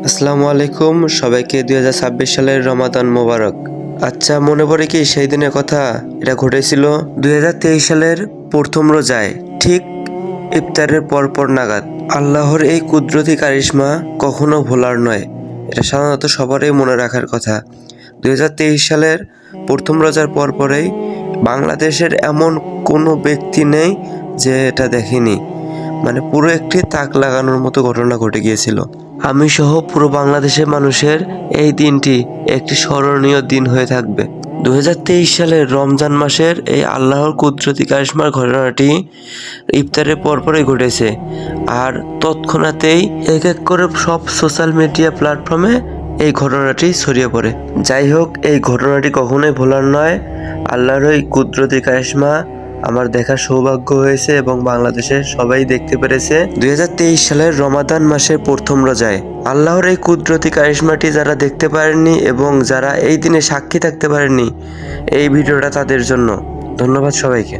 আসসালামু আলাইকুম, সবাইকে 2026 সালের রমাদান মোবারক। আচ্ছা, মনে পড়ে কি সেই দিনের কথা? এটা ঘটেছিল 2023 সালের প্রথম রোজায়, ঠিক ইফতারের পরপর নাগাদ। আল্লাহর এই কুদরতি কারিশমা কখনো ভোলার নয়। এটা সাধারণত সবারই মনে রাখার কথা। 2023 সালের প্রথম রোজার পরপরেই বাংলাদেশের এমন কোনো ব্যক্তি নেই যে এটা দেখেনি। মানে পুরো একটি তাক লাগানোর মতো ঘটনা ঘটে গিয়েছিল। আমি সহ পুরো বাংলাদেশের মানুষের এই দিনটি একটি স্মরণীয় দিন হয়ে থাকবে। 2023 সালের রমজান মাসের এই আল্লাহর কুদরতি কারিশমার ঘটনাটি ইফতারের পরপরই ঘটেছে, আর তৎক্ষণাতেই এক এক করে সব সোশ্যাল মিডিয়া প্ল্যাটফর্মে এই ঘটনাটি ছড়িয়ে পড়ে। যাই হোক, এই ঘটনাটি কখনোই ভোলার নয়। আল্লাহর এই কুদরতি কারিশমা আমার দেখার সৌভাগ্য হয়েছে এবং বাংলাদেশের সবাই দেখতে পেরেছে 2023 সালের রমাদান মাসের প্রথম রোজায়। আল্লাহর এই কুদরতি কারিশমাটি যারা দেখতে পারেননি এবং যারা এই দিনে সাক্ষী থাকতে পারেননি, এই ভিডিওটা তাদের জন্য। ধন্যবাদ সবাইকে।